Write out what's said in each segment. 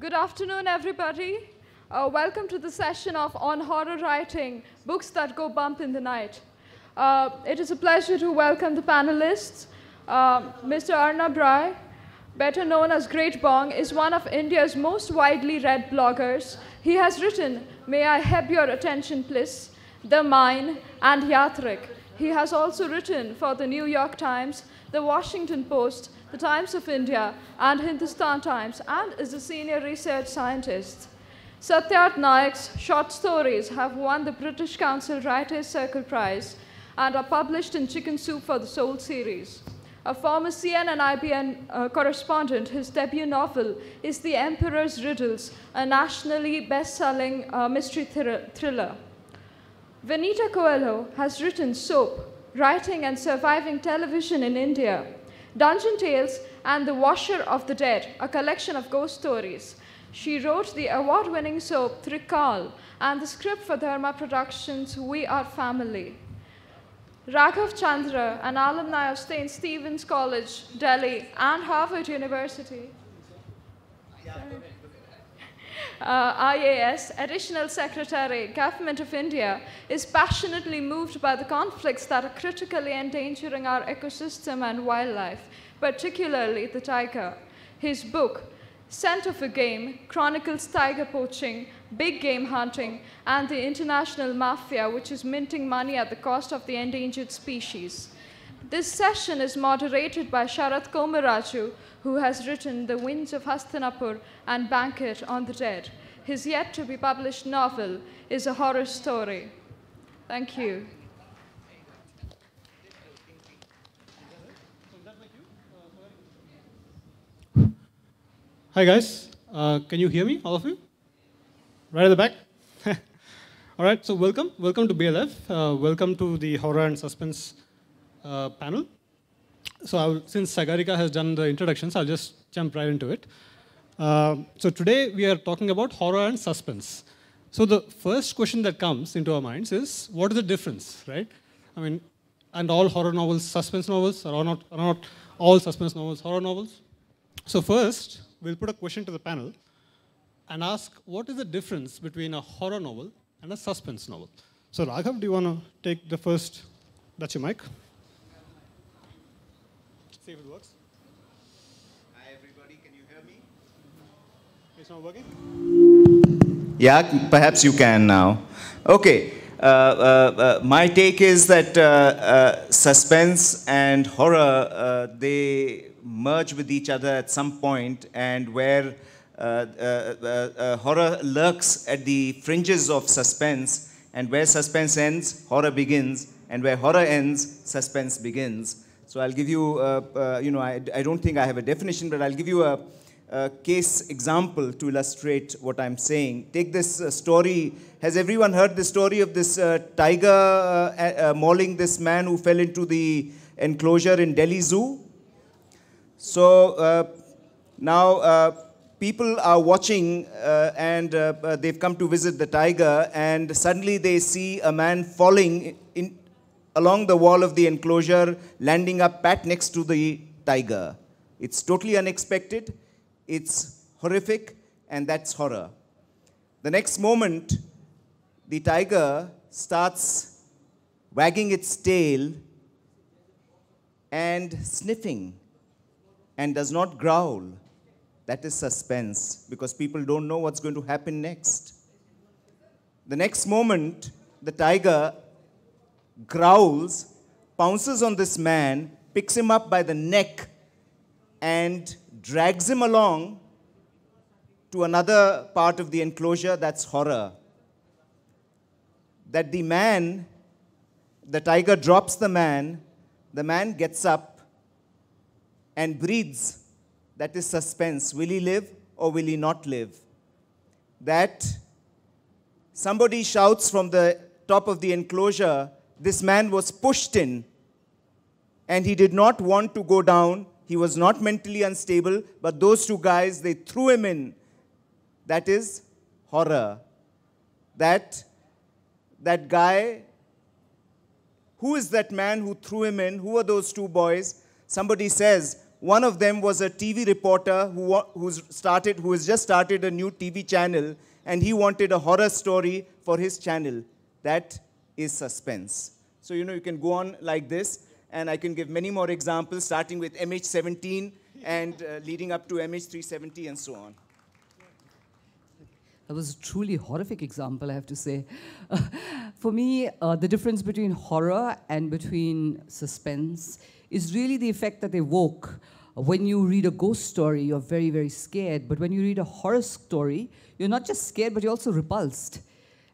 Good afternoon, everybody. Welcome to the session of On Horror Writing, Books That Go Bump in the Night. It is a pleasure to welcome the panelists. Mr. Arnab Ray, better known as Great Bong, is one of India's most widely read bloggers. He has written May I Have Your Attention Please, The Mine, and Yatrik. He has also written for the New York Times, the Washington Post, the Times of India, and Hindustan Times, and is a senior research scientist. Satyarth Nayak's short stories have won the British Council Writers' Circle Prize and are published in Chicken Soup for the Soul series. A former CNN IBN correspondent, his debut novel is The Emperor's Riddles, a nationally best-selling mystery thriller. Venita Coelho has written Soap, Writing and Surviving Television in India, Dungeon Tales, and The Washer of the Dead, a collection of ghost stories. She wrote the award-winning soap Trikal and the script for Dharma Productions' We Are Family. Raghav Chandra, an alumni of St. Stephen's College, Delhi, and Harvard University. IAS, Additional Secretary, Government of India, is passionately moved by the conflicts that are critically endangering our ecosystem and wildlife, particularly the tiger. His book, Scent of a Game, chronicles tiger poaching, big game hunting, and the international mafia, which is minting money at the cost of the endangered species. This session is moderated by Sharath Komarraju, who has written The Winds of Hastinapur and Banquet on the Dead. His yet-to-be-published novel is a horror story. Thank you. Hi guys, can you hear me, all of you? Right at the back? All right, so welcome to BLF. Welcome to the Horror and Suspense panel. So since Sagarika has done the introductions, I'll just jump right into it. So today we are talking about horror and suspense. So the first question that comes into our minds is, what is the difference, right? I mean, and all horror novels, suspense novels, or are not all suspense novels horror novels? So first, we'll put a question to the panel and ask, what is the difference between a horror novel and a suspense novel? So Raghav, do you want to take the first? That's your mic. See if it works. Hi everybody, can you hear me? It's not working? Yeah, perhaps you can now. Okay, my take is that suspense and horror, they merge with each other at some point, and where horror lurks at the fringes of suspense, and where suspense ends, horror begins, and where horror ends, suspense begins. So I'll give you, I don't think I have a definition, but I'll give you a case example to illustrate what I'm saying. Take this story. Has everyone heard the story of this tiger mauling this man who fell into the enclosure in Delhi Zoo? So now people are watching and they've come to visit the tiger, and suddenly they see a man falling along the wall of the enclosure, landing up pat next to the tiger. It's totally unexpected, it's horrific, and that's horror. The next moment, the tiger starts wagging its tail and sniffing and does not growl. That is suspense, because people don't know what's going to happen next. The next moment, the tiger growls, pounces on this man, picks him up by the neck, and drags him along to another part of the enclosure. That's horror. That the tiger drops the man gets up and breathes. That is suspense. Will he live or will he not live? That somebody shouts from the top of the enclosure, this man was pushed in and he did not want to go down. He was not mentally unstable, but those two guys, they threw him in. That is horror. That guy, who is that man who threw him in? Who are those two boys? Somebody says, One of them was a TV reporter who has just started a new TV channel, and he wanted a horror story for his channel. That is Suspense. So, you can go on like this, and I can give many more examples, starting with MH17 and leading up to MH370 and so on. That was a truly horrific example, I have to say. For me, the difference between horror and between suspense is really the effect that they evoke. When you read a ghost story, you're very, very scared. But when you read a horror story, you're not just scared, but you're also repulsed.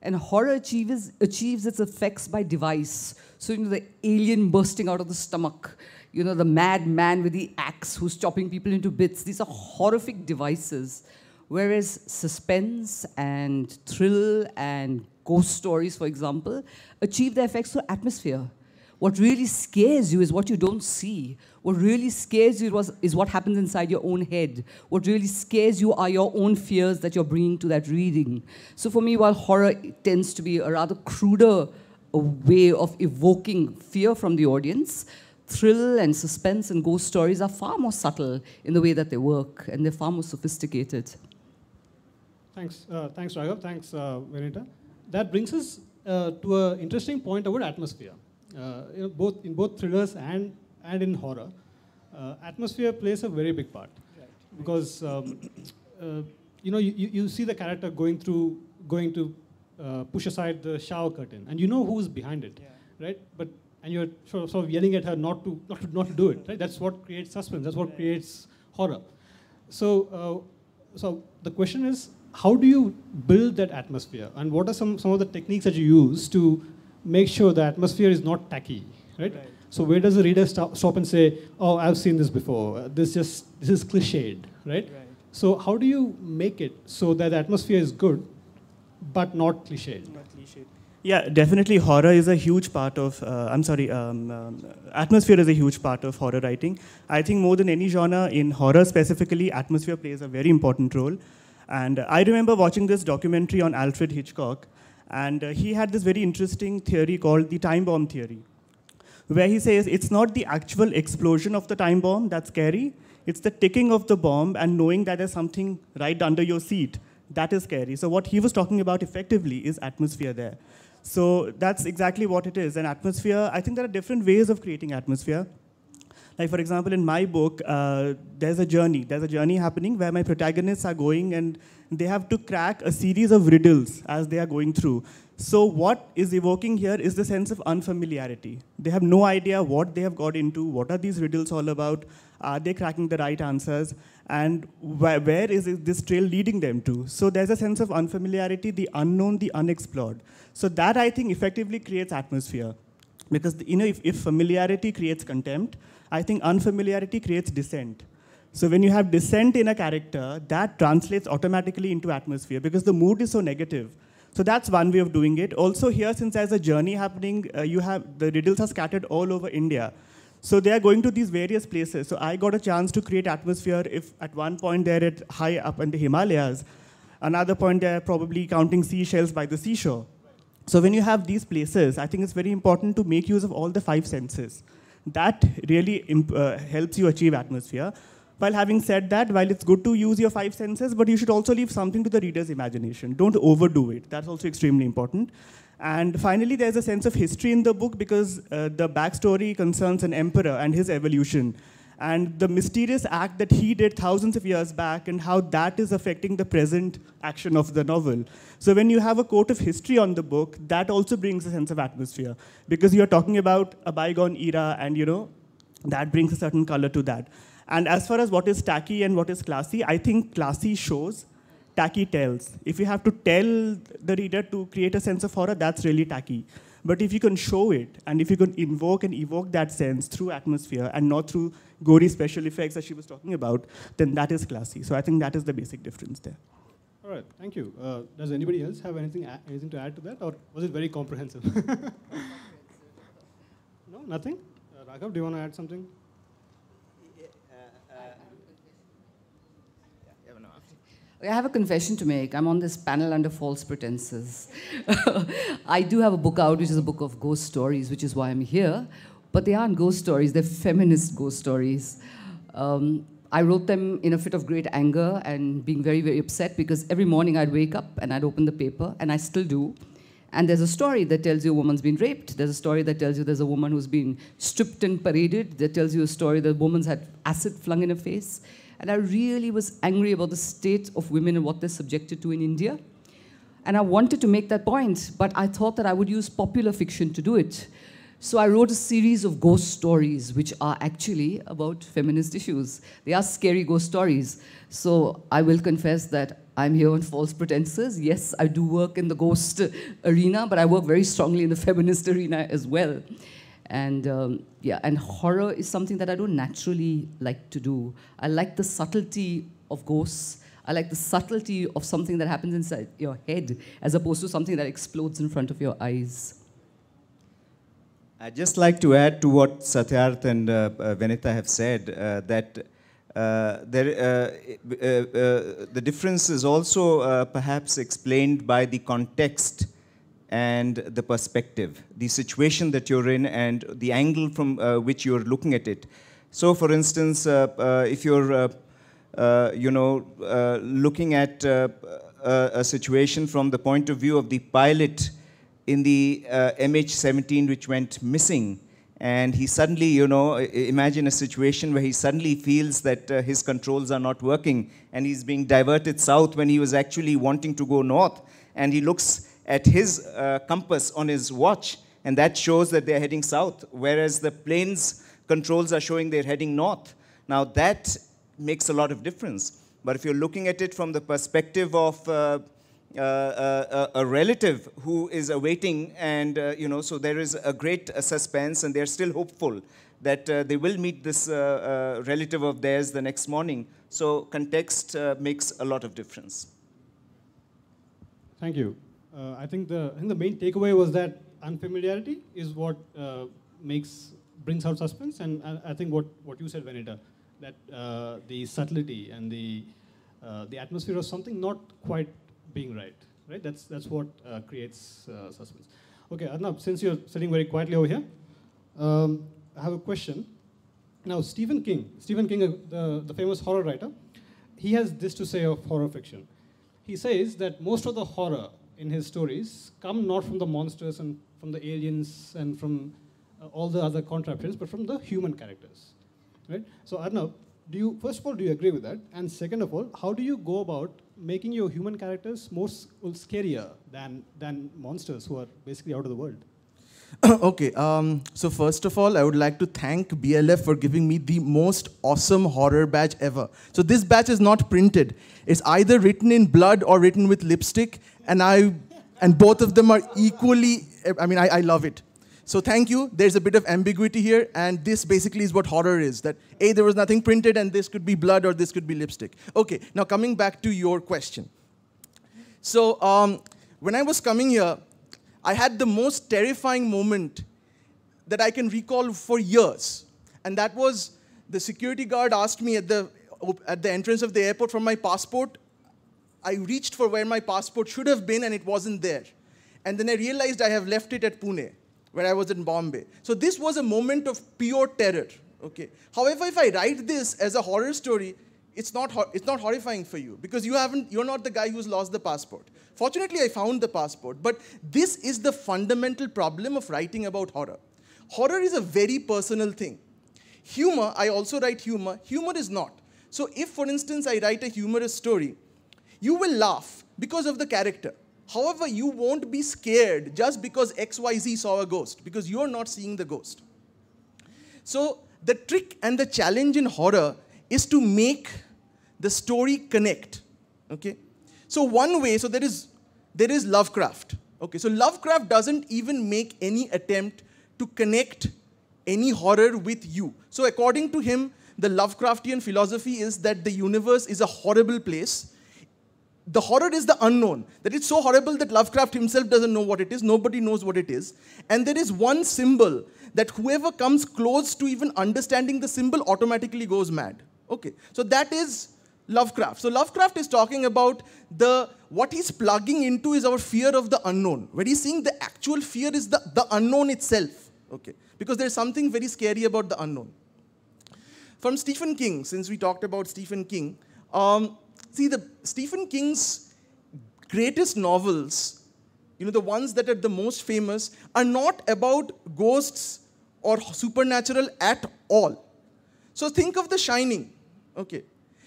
And horror achieves its effects by device. So, the alien bursting out of the stomach, the mad man with the axe who's chopping people into bits. These are horrific devices. Whereas suspense and thrill and ghost stories, for example, achieve their effects through atmosphere. What really scares you is what you don't see. What really scares you is what happens inside your own head. What really scares you are your own fears that you're bringing to that reading. So for me, while horror tends to be a rather cruder way of evoking fear from the audience, thrill and suspense and ghost stories are far more subtle in the way that they work, and they're far more sophisticated. Thanks, Raghav. Thanks, Venita. That brings us to an interesting point about atmosphere. In both thrillers and in horror, atmosphere plays a very big part. Right. Because you see the character going to push aside the shower curtain, and you know who's behind it, right? And you're sort of yelling at her not to do it, right? That's what creates suspense. That's what creates horror. So the question is, how do you build that atmosphere, and what are some of the techniques that you use to make sure the atmosphere is not tacky, right? So where does the reader stop and say, "Oh, I've seen this before. This is cliched," right? So how do you make it so that the atmosphere is good, but not cliched? Yeah, definitely horror is a huge part of, atmosphere is a huge part of horror writing. I think more than any genre, in horror specifically, atmosphere plays a very important role. And I remember watching this documentary on Alfred Hitchcock, and he had this very interesting theory called the time bomb theory, where he says it's not the actual explosion of the time bomb that's scary, it's the ticking of the bomb and knowing that there's something right under your seat. That is scary. So what he was talking about effectively is atmosphere there. So that's exactly what it is. And atmosphere, I think there are different ways of creating atmosphere. Like, for example, in my book, there's a journey. There's a journey happening where my protagonists are going and they have to crack a series of riddles as they are going through. So what is evoking here is the sense of unfamiliarity. They have no idea what they have got into, what are these riddles all about, are they cracking the right answers, and where is this trail leading them to? So there's a sense of unfamiliarity, the unknown, the unexplored. So that, I think, effectively creates atmosphere. Because if familiarity creates contempt, I think unfamiliarity creates dissent. So when you have dissent in a character, that translates automatically into atmosphere because the mood is so negative. So that's one way of doing it. Also here, since there's a journey happening, the riddles are scattered all over India. So they are going to these various places. So I got a chance to create atmosphere if at one point they're at high up in the Himalayas, another point they're probably counting seashells by the seashore. So when you have these places, I think it's very important to make use of all the 5 senses. That really helps you achieve atmosphere. While having said that, while it's good to use your 5 senses, but you should also leave something to the reader's imagination. Don't overdo it. That's also extremely important. And finally, there's a sense of history in the book because the backstory concerns an emperor and his evolution, and the mysterious act that he did thousands of years back and how that is affecting the present action of the novel. So when you have a quote of history on the book, that also brings a sense of atmosphere because you're talking about a bygone era and, that brings a certain color to that. And as far as what is tacky and what is classy, I think classy shows, tacky tells. If you have to tell the reader to create a sense of horror, that's really tacky. But if you can show it, and if you can invoke and evoke that sense through atmosphere and not through gory special effects that she was talking about, then that is classy. So I think that is the basic difference there. All right, thank you. Does anybody else have anything to add to that, or was it very comprehensive? No, nothing? Raghav, do you want to add something? I have a confession to make. I'm on this panel under false pretenses. I do have a book out, which is a book of ghost stories, which is why I'm here. But they aren't ghost stories, they're feminist ghost stories. I wrote them in a fit of great anger and being very, very upset because every morning I'd wake up and I'd open the paper, and I still do. And there's a story that tells you a woman's been raped. There's a story that tells you there's a woman who's been stripped and paraded. That tells you a story that a woman's had acid flung in her face. And I really was angry about the state of women and what they're subjected to in India. And I wanted to make that point, but I thought that I would use popular fiction to do it. So I wrote a series of ghost stories, which are actually about feminist issues. They are scary ghost stories. So I will confess that I'm here on false pretenses. Yes, I do work in the ghost arena, but I work very strongly in the feminist arena as well. And yeah, and horror is something that I don't naturally like to do. I like the subtlety of ghosts. I like the subtlety of something that happens inside your head, as opposed to something that explodes in front of your eyes. I'd just like to add to what Satyarth and Venita have said, that the difference is also perhaps explained by the context and the perspective, the situation that you're in and the angle from which you're looking at it. So, for instance, if you're looking at a situation from the point of view of the pilot in the MH17 which went missing, and he suddenly, imagine a situation where he suddenly feels that his controls are not working and he's being diverted south when he was actually wanting to go north, and he looks at his compass on his watch, and that shows that they're heading south, whereas the plane's controls are showing they're heading north. Now that makes a lot of difference. But if you're looking at it from the perspective of a relative who is awaiting, and so there is a great suspense, and they're still hopeful that they will meet this relative of theirs the next morning. So context makes a lot of difference. Thank you. I think the main takeaway was that unfamiliarity is what brings out suspense, and I think what you said, Venita, that the subtlety and the atmosphere of something not quite being right? That's what creates suspense. Okay, Arnab, since you're sitting very quietly over here, I have a question. Now, Stephen King, the famous horror writer, he has this to say of horror fiction. He says that most of the horror in his stories come not from the monsters and from the aliens and from all the other contraptions, but from the human characters. Right? So, Arnab, first of all, do you agree with that? And second of all, how do you go about making your human characters more scarier than monsters who are basically out of the world? Okay, so first of all, I would like to thank BLF for giving me the most awesome horror badge ever. So this badge is not printed. It's either written in blood or written with lipstick, and both of them are equally, I love it. So thank you. There's a bit of ambiguity here, and this basically is what horror is, that A, there was nothing printed, and this could be blood or this could be lipstick. Okay, now coming back to your question. So when I was coming here, I had the most terrifying moment that I can recall for years. And that was the security guard asked me at the entrance of the airport for my passport. I reached for where my passport should have been, and it wasn't there. And then I realized I have left it at Pune, where I was in Bombay. So this was a moment of pure terror. Okay. However, if I write this as a horror story, it's not horrifying for you, because you're not the guy who's lost the passport. Fortunately, I found the passport, but this is the fundamental problem of writing about horror. Horror is a very personal thing. Humor, I also write humor. Humor is not. So if, for instance, I write a humorous story, you will laugh because of the character. However, you won't be scared just because XYZ saw a ghost, because you're not seeing the ghost. So the trick and the challenge in horror is to make the story connect. Okay? So one way, so there is Lovecraft. Okay, so Lovecraft doesn't even make any attempt to connect any horror with you. So according to him, the Lovecraftian philosophy is that the universe is a horrible place. The horror is the unknown, that it's so horrible that Lovecraft himself doesn't know what it is, nobody knows what it is. And there is one symbol that whoever comes close to even understanding the symbol automatically goes mad. Okay, so that is Lovecraft. So Lovecraft is talking about what he's plugging into is our fear of the unknown. Where he's saying the actual fear is the unknown itself. Okay, because there's something very scary about the unknown. from Stephen King, since we talked about Stephen King. See, Stephen King's greatest novels, the ones that are the most famous, are not about ghosts or supernatural at all. So think of The Shining. Okay,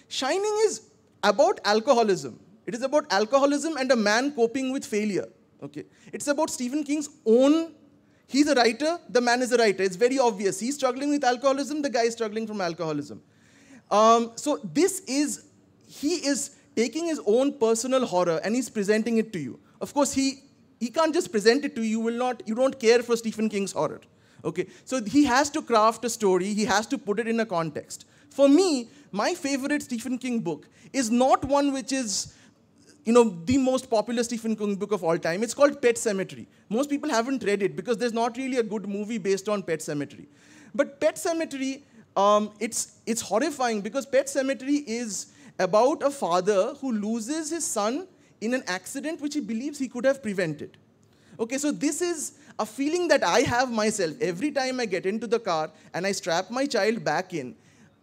Shining is about alcoholism. It is about alcoholism and a man coping with failure. Okay, it's about Stephen King's own. He's a writer. The man is a writer. It's very obvious. He's struggling with alcoholism. The guy is struggling from alcoholism. So he is taking his own personal horror and he's presenting it to you. Of course, he can't just present it to you. You don't care for Stephen King's horror. Okay, so he has to craft a story. He has to put it in a context. For me, my favorite Stephen King book is not one which is, the most popular Stephen King book of all time. It's called Pet Sematary. Most people haven't read it because there's not really a good movie based on Pet Sematary. But Pet Sematary, it's horrifying because Pet Sematary is about a father who loses his son in an accident which he believes he could have prevented. Okay, so this is a feeling that I have myself. Every time I get into the car and I strap my child back in,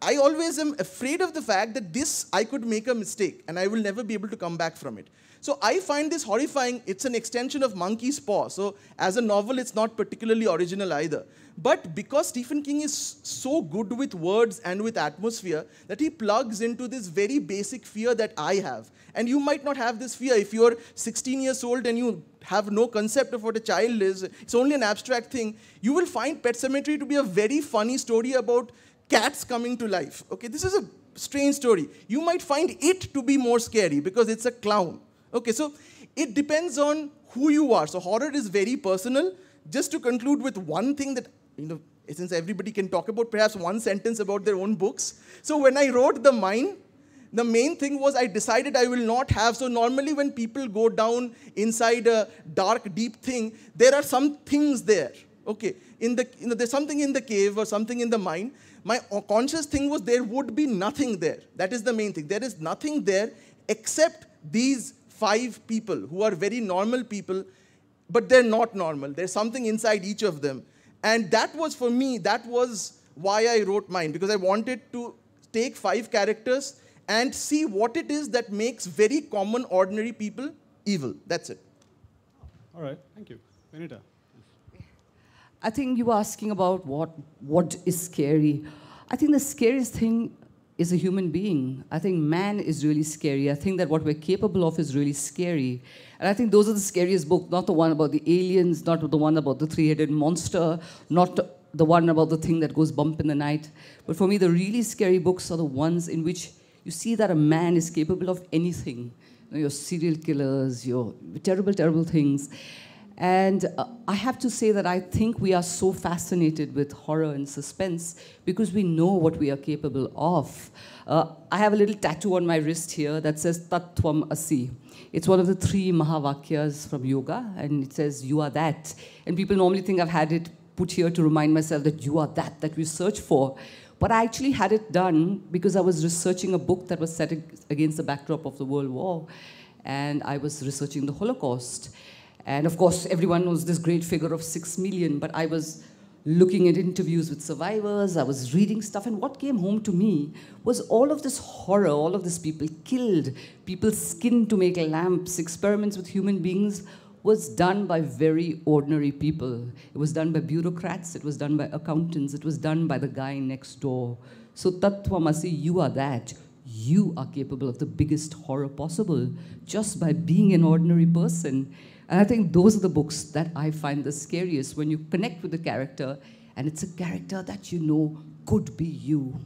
I always am afraid of the fact that I could make a mistake and I will never be able to come back from it. So I find this horrifying. It's an extension of Monkey's Paw. So as a novel, it's not particularly original either. But because Stephen King is so good with words and with atmosphere, that he plugs into this very basic fear that I have. And you might not have this fear. If you're 16 years old and you have no concept of what a child is, it's only an abstract thing, you will find Pet Sematary to be a very funny story about cats coming to life. Okay, this is a strange story. You might find it to be more scary because it's a clown. Okay, so it depends on who you are. So horror is very personal. Just to conclude with one thing that, since everybody can talk about perhaps one sentence about their own books. So when I wrote The Mine, the main thing was I decided I will not have, so normally when people go down inside a dark, deep thing, there are some things there. Okay, there's something in the cave or something in the mine. My conscious thing was there would be nothing there. That is the main thing. There is nothing there except these 5 people who are very normal people, but they're not normal. There's something inside each of them. And that was, for me, that was why I wrote mine, because I wanted to take 5 characters and see what it is that makes very common, ordinary people evil. That's it. All right, thank you. Venita. I think you were asking about what is scary. I think the scariest thing is a human being. I think man is really scary. I think that what we're capable of is really scary. And I think those are the scariest books, not the one about the aliens, not the one about the 3-headed monster, not the one about the thing that goes bump in the night. But for me, the really scary books are the ones in which you see that a man is capable of anything. Your serial killers, your terrible, terrible things. And I have to say that I think we are so fascinated with horror and suspense because we know what we are capable of. I have a little tattoo on my wrist here that says Tattvam Asi. It's one of the 3 Mahavakyas from yoga, and it says, you are that. And people normally think I've had it put here to remind myself that you are that we search for. But I actually had it done because I was researching a book that was set against the backdrop of the World War, and I was researching the Holocaust. And of course, everyone knows this great figure of 6 million, but I was looking at interviews with survivors, I was reading stuff, and what came home to me was all of this horror, all of this people killed, people skinned to make lamps, experiments with human beings was done by very ordinary people. It was done by bureaucrats, it was done by accountants, it was done by the guy next door. So Tattvamasi, you are that. You are capable of the biggest horror possible just by being an ordinary person. And I think those are the books that I find the scariest, when you connect with the character, and it's a character that you know could be you.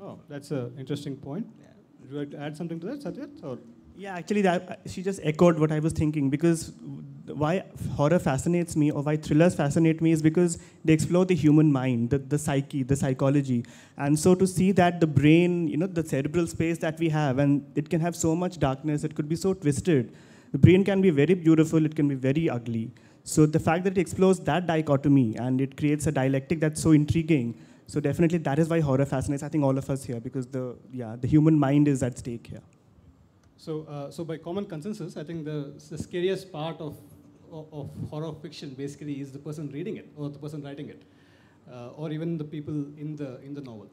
Oh, that's an interesting point. Yeah. Would you like to add something to that, Satyarth? Or? Yeah, actually, she just echoed what I was thinking, because why horror fascinates me, or why thrillers fascinate me, is because they explore the human mind, the psyche, the psychology. And so to see that the brain, the cerebral space that we have, and it can have so much darkness, it could be so twisted. The brain can be very beautiful, it can be very ugly. So the fact that it explores that dichotomy and it creates a dialectic that's so intriguing, so definitely that is why horror fascinates, I think, all of us here, because the human mind is at stake here. So by common consensus, I think the scariest part of horror fiction basically is the person reading it, or the person writing it, or even the people in the novel.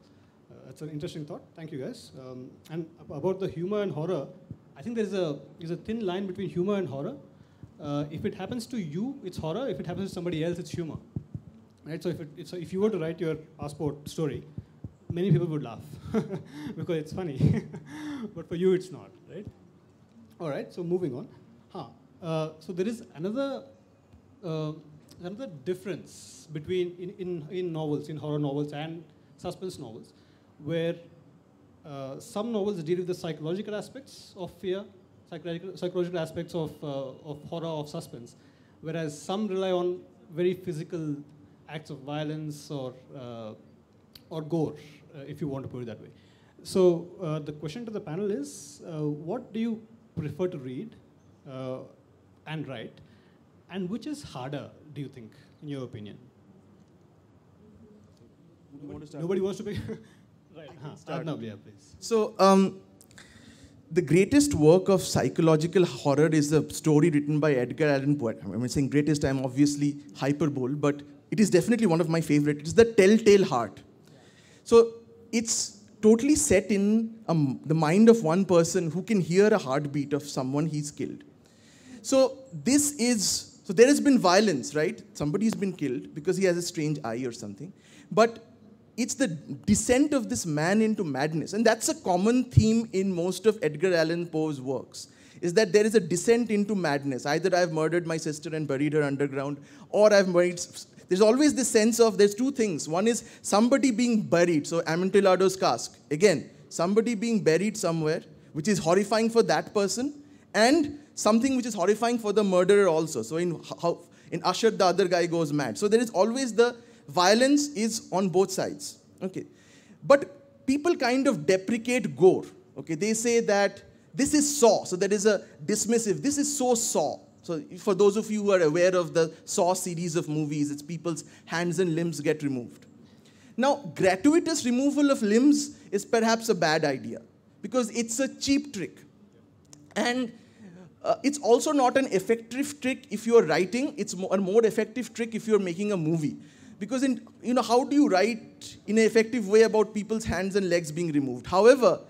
That's an interesting thought. Thank you, guys. And about the humor and horror, I think there's a thin line between humor and horror. If it happens to you, it's horror. If it happens to somebody else, it's humor. Right? So if you were to write your passport story, many people would laugh because it's funny. But for you, it's not, right? All right, so moving on. So there is another difference between in novels, in horror novels and suspense novels, where some novels deal with the psychological aspects of fear, psychological aspects of horror, of suspense, whereas some rely on very physical acts of violence or gore, if you want to put it that way. So the question to the panel is, what do you prefer to read and write, and which is harder, do you think, in your opinion? Nobody wants to pick? Right. Arnab, yeah, please. So, the greatest work of psychological horror is the story written by Edgar Allan Poe. I'm saying greatest, I'm obviously hyperbole, but it is definitely one of my favorite. It's The Telltale Heart. So, it's totally set in the mind of one person who can hear a heartbeat of someone he's killed. So, there has been violence, right? Somebody's been killed because he has a strange eye or something. But it's the descent of this man into madness. And that's a common theme in most of Edgar Allan Poe's works, is that there is a descent into madness. Either I've murdered my sister and buried her underground, or I've murdered... There's always this sense of, there's two things. One is somebody being buried. So Amontillado's cask. Again, somebody being buried somewhere, which is horrifying for that person, and something which is horrifying for the murderer also. So in Usher, the other guy goes mad. So there is always the violence is on both sides. Okay. But people kind of deprecate gore. Okay. They say that this is Saw. So there is a dismissive, this is so Saw. So for those of you who are aware of the Saw series of movies, it's people's hands and limbs get removed. Now, gratuitous removal of limbs is perhaps a bad idea because it's a cheap trick. And it's also not an effective trick if you're writing. It's a more effective trick if you're making a movie. Because how do you write in an effective way about people's hands and legs being removed? However,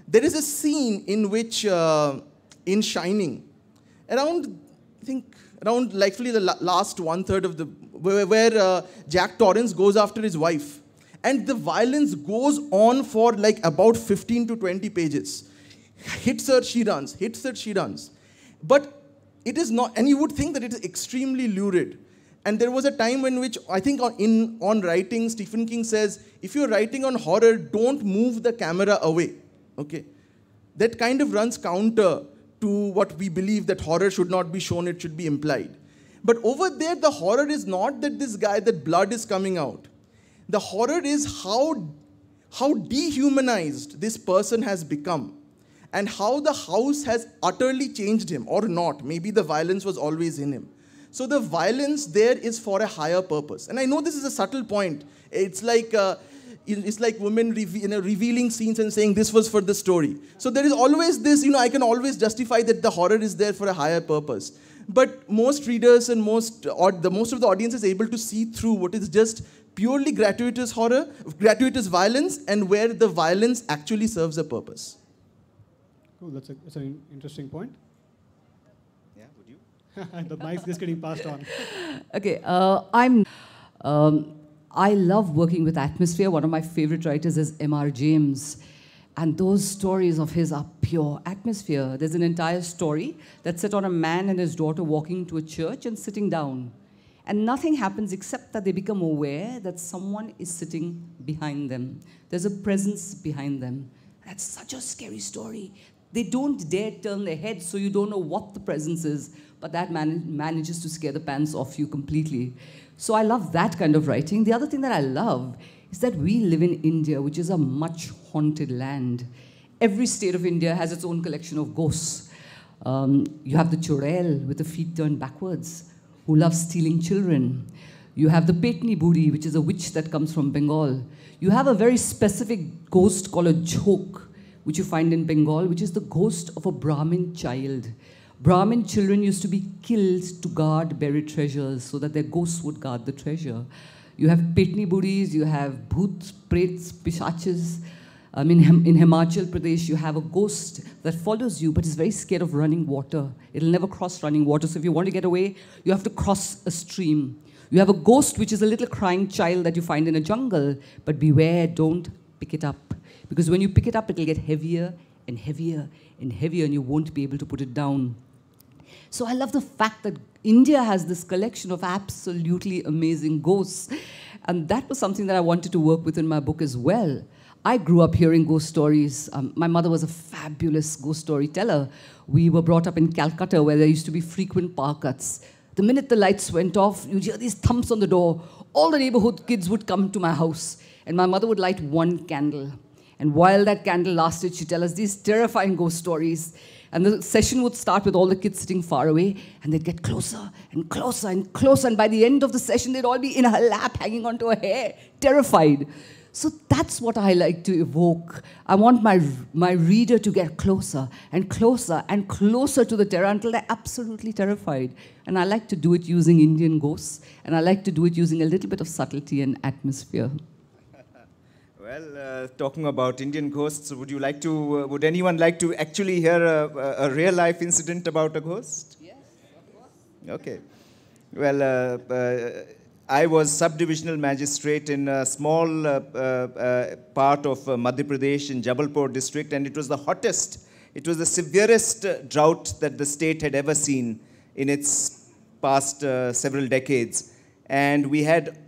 there is a scene in which, in Shining, around likely the last one-third of the, where Jack Torrance goes after his wife. And the violence goes on for like about 15 to 20 pages. Hits her, she runs. Hits her, she runs. But it is not, and you would think that it is extremely lurid. And there was a time in which, I think on writing, Stephen King says, if you're writing on horror, don't move the camera away. Okay? That kind of runs counter to what we believe that horror should not be shown, it should be implied. But over there, the horror is not that this guy, that blood is coming out. The horror is how dehumanized this person has become and how the house has utterly changed him, or not. Maybe the violence was always in him. So the violence there is for a higher purpose. And I know this is a subtle point. It's like women revealing scenes and saying this was for the story. So there is always this, I can always justify that the horror is there for a higher purpose. But most readers and most of the audience is able to see through what is just purely gratuitous horror, gratuitous violence, and where the violence actually serves a purpose. Cool, that's an interesting point. Yeah, would you? The mic's just getting passed on. Okay, I love working with atmosphere. One of my favorite writers is M.R. James. And those stories of his are pure atmosphere. There's an entire story that's set on a man and his daughter walking to a church and sitting down. And nothing happens except that they become aware that someone is sitting behind them. There's a presence behind them. That's such a scary story. They don't dare turn their heads, so you don't know what the presence is, but that manages to scare the pants off you completely. So I love that kind of writing. The other thing that I love is that we live in India, which is a much haunted land. Every state of India has its own collection of ghosts. You have the Churel with the feet turned backwards, who loves stealing children. You have the Petni Budi, which is a witch that comes from Bengal. You have a very specific ghost called a Jhok, which you find in Bengal, which is the ghost of a Brahmin child. Brahmin children used to be killed to guard buried treasures so that their ghosts would guard the treasure. You have Petni Budis, you have Bhoots, Prets, Pishachas. In Himachal Pradesh, you have a ghost that follows you, but is very scared of running water. It'll never cross running water. So if you want to get away, you have to cross a stream. You have a ghost, which is a little crying child that you find in a jungle. But beware, don't pick it up. Because when you pick it up, it'll get heavier and heavier and heavier, and you won't be able to put it down. So I love the fact that India has this collection of absolutely amazing ghosts. And that was something that I wanted to work with in my book as well. I grew up hearing ghost stories. My mother was a fabulous ghost storyteller. We were brought up in Calcutta, where there used to be frequent power cuts. The minute the lights went off, you'd hear these thumps on the door. All the neighborhood kids would come to my house, and my mother would light one candle. And while that candle lasted, she'd tell us these terrifying ghost stories. And the session would start with all the kids sitting far away, and they'd get closer and closer and closer. And by the end of the session, they'd all be in her lap, hanging onto her hair, terrified. So that's what I like to evoke. I want my reader to get closer and closer and closer to the terror until they're absolutely terrified. And I like to do it using Indian ghosts, and I like to do it using a little bit of subtlety and atmosphere. Well, talking about Indian ghosts, would anyone like to actually hear a real-life incident about a ghost? Yes, of course. Okay. Well, I was subdivisional magistrate in a small part of Madhya Pradesh in Jabalpur district, and it was the hottest, it was the severest drought that the state had ever seen in its past several decades. And we had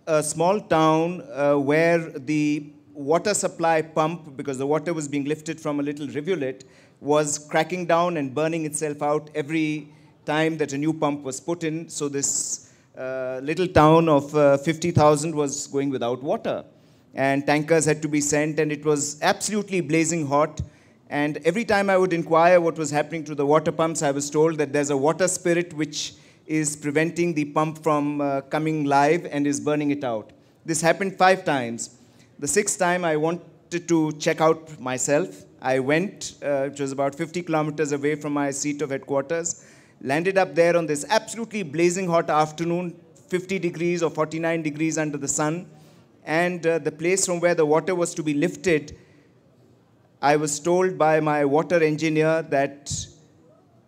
a small town where the water supply pump, because the water was being lifted from a little rivulet, was cracking down and burning itself out every time that a new pump was put in. So this little town of 50,000 was going without water. And tankers had to be sent, and it was absolutely blazing hot. And every time I would inquire what was happening to the water pumps, I was told that there's a water spirit which is preventing the pump from coming live and is burning it out. This happened 5 times. The 6th time, I wanted to check out myself. I went, it was about 50 kilometers away from my seat of headquarters, landed up there on this absolutely blazing hot afternoon, 50 degrees or 49 degrees under the sun. And the place from where the water was to be lifted, I was told by my water engineer that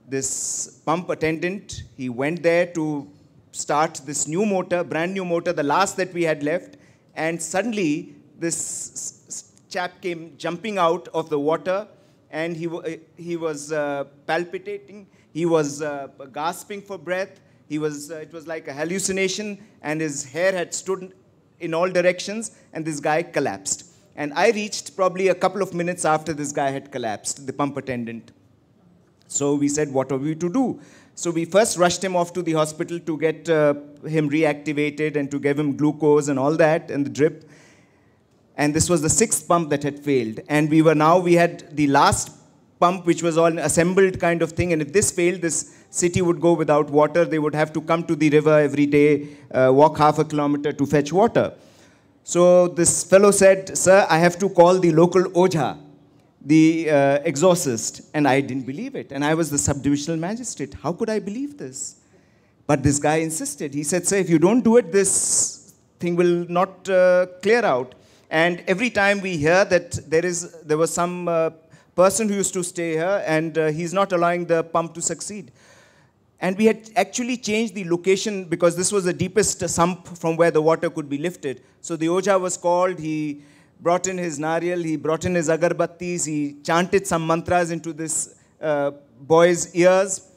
this pump attendant, he went there to start this new motor, brand new motor, the last that we had left. And suddenly, this chap came jumping out of the water, and he was palpitating. He was gasping for breath. It was like a hallucination, and his hair had stood in all directions, and this guy collapsed. And I reached probably a couple of minutes after this guy had collapsed, the pump attendant. So we said, what are we to do? So we first rushed him off to the hospital to get him reactivated and to give him glucose and all that, and the drip. And this was the 6th pump that had failed. And we had the last pump, which was all an assembled kind of thing. And if this failed, this city would go without water. They would have to come to the river every day, walk half a kilometer to fetch water. So this fellow said, sir, I have to call the local Ojha, the exorcist. And I didn't believe it. And I was the subdivisional magistrate. How could I believe this? But this guy insisted. He said, sir, if you don't do it, this thing will not clear out. And every time we hear that there was some person who used to stay here, and he's not allowing the pump to succeed. And we had actually changed the location because this was the deepest sump from where the water could be lifted. So the Ojha was called, he brought in his nariyal, he brought in his agarbattis, he chanted some mantras into this boy's ears.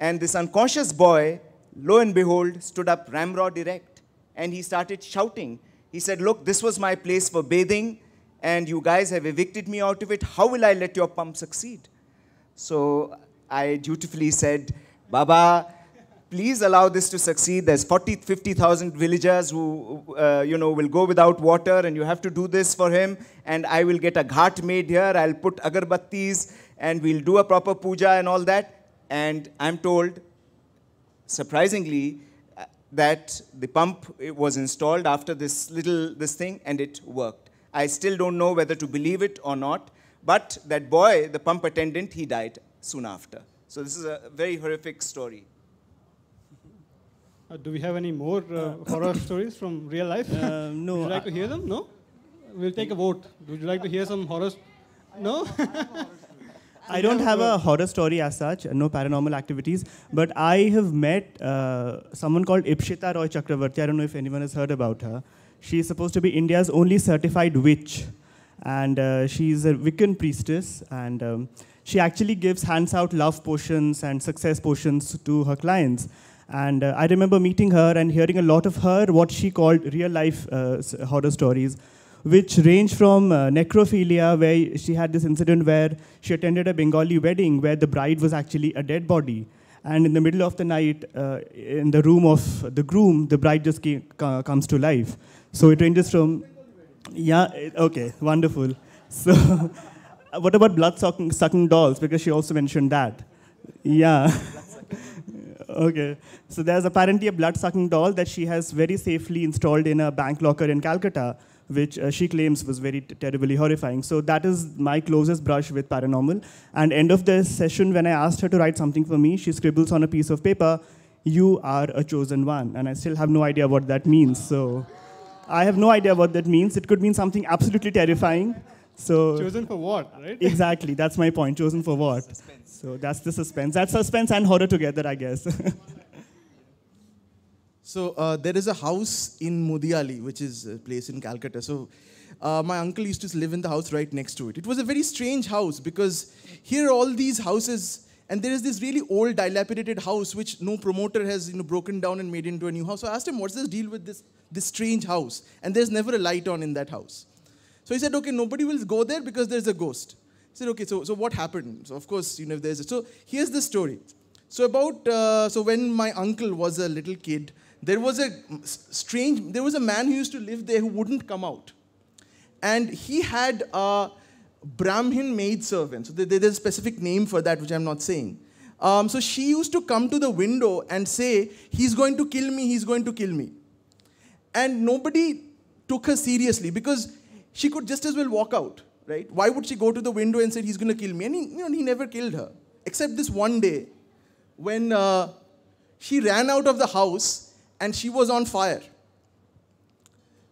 And this unconscious boy, lo and behold, stood up ramrod erect, and he started shouting. He said, look, this was my place for bathing, and you guys have evicted me out of it. How will I let your pump succeed? So I dutifully said, Baba, please allow this to succeed. There's 50,000 villagers who will go without water, and you have to do this for him. And I will get a ghat made here. I'll put agarbattis, and we'll do a proper puja and all that. And I'm told, surprisingly, that the pump was installed after this thing, and it worked. I still don't know whether to believe it or not, but that boy, the pump attendant, he died soon after. So this is a very horrific story. Do we have any more horror stories from real life? No. Would you like to hear them? No? We'll take a vote. Would you like to hear some horror? No? I don't have a horror story as such, no paranormal activities, but I have met someone called Ipshita Roy Chakravarti. I don't know if anyone has heard about her. She is supposed to be India's only certified witch, and she's a Wiccan priestess, and she actually hands out love potions and success potions to her clients. And I remember meeting her and hearing a lot of what she called real-life horror stories, which range from necrophilia, where she had this incident where she attended a Bengali wedding where the bride was actually a dead body. And in the middle of the night, in the room of the groom, the bride just comes to life. So it ranges from, okay, wonderful. So what about blood-sucking dolls? Because she also mentioned that. Yeah. Okay. So there's apparently a blood-sucking doll that she has very safely installed in a bank locker in Calcutta, which she claims was very terribly horrifying. So that is my closest brush with paranormal. And end of the session, when I asked her to write something for me, she scribbles on a piece of paper, "You are a chosen one." And I still have no idea what that means. So I have no idea what that means. It could mean something absolutely terrifying. So Chosen for what, right? Exactly, that's my point. Chosen for what? Suspense. So that's the suspense. That's suspense and horror together, I guess. So there is a house in Mudiali, which is a place in Calcutta. So my uncle used to live in the house right next to it. It was a very strange house because here are all these houses, and there is this really old, dilapidated house which no promoter has broken down and made into a new house. So I asked him, what's the deal with this strange house? And there's never a light on in that house. So he said, okay, nobody will go there because there's a ghost. I said, okay, so what happened? So of course, if there's so here's the story. So when my uncle was a little kid, there was a man who used to live there who wouldn't come out. And he had a Brahmin maidservant. So there's a specific name for that, which I'm not saying. So she used to come to the window and say, "He's going to kill me, he's going to kill me." And nobody took her seriously because she could just as well walk out, right? Why would she go to the window and say, "He's going to kill me"? And he never killed her. Except this one day when she ran out of the house and she was on fire.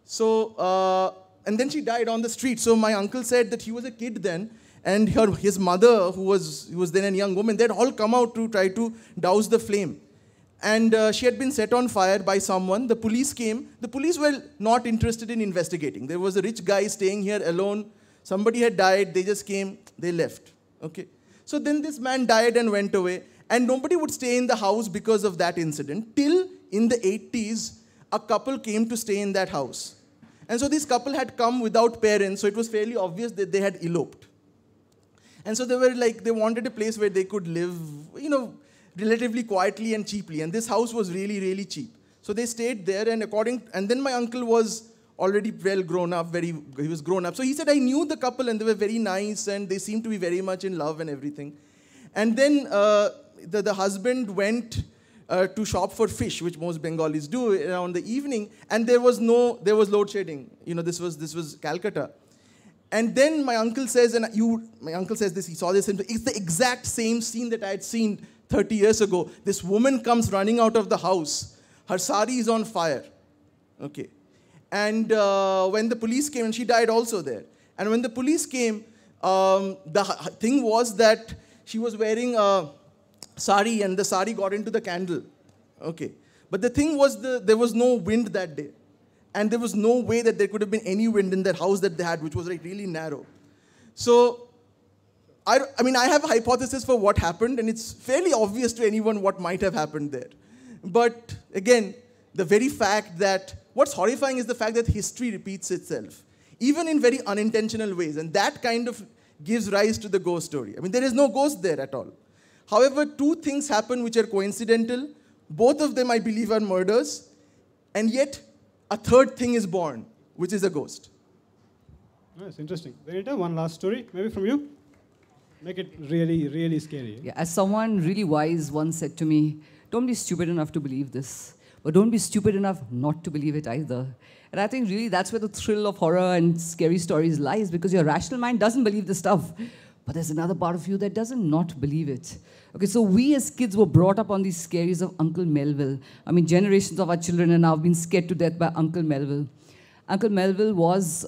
So, and then she died on the street. So my uncle said that he was a kid then, and his mother, who was then a young woman, they'd all come out to try to douse the flame. And she had been set on fire by someone. The police came. The police were not interested in investigating. There was a rich guy staying here alone. Somebody had died. They just came. They left. Okay. So then this man died and went away. And nobody would stay in the house because of that incident. Till in the 80s, a couple came to stay in that house. And so this couple had come without parents. So it was fairly obvious that they had eloped. And so they wanted a place where they could live, relatively quietly and cheaply. And this house was really, really cheap. So they stayed there, and then my uncle was already well grown up, he was grown up. So he said, I knew the couple and they were very nice and they seemed to be very much in love and everything. And then the husband went to shop for fish, which most Bengalis do around the evening, and there was load shedding. This was Calcutta. And then my uncle says this, he saw this, it's the exact same scene that I had seen 30 years ago. This woman comes running out of the house. Her sari is on fire. Okay. And when the police came, and she died also there. And when the police came, the thing was that she was wearing a sari, and the sari got into the candle. Okay. But the thing was, there was no wind that day. And there was no way that there could have been any wind in that house that they had, which was really narrow. So, I have a hypothesis for what happened, and it's fairly obvious to anyone what might have happened there. But again, the very fact that, what's horrifying is the fact that history repeats itself, even in very unintentional ways, and that kind of gives rise to the ghost story. There is no ghost there at all. However, two things happen which are coincidental. Both of them, I believe, are murders, and yet a third thing is born, which is a ghost. That's interesting. Venita, one last story, maybe from you? Make it really, really scary. Yeah, as someone really wise once said to me, don't be stupid enough to believe this, but don't be stupid enough not to believe it either. And I think really that's where the thrill of horror and scary stories lies, because your rational mind doesn't believe this stuff. But there's another part of you that doesn't not believe it. Okay, so we as kids were brought up on these stories of Uncle Melville. I mean, generations of our children have now been scared to death by Uncle Melville. Uncle Melville was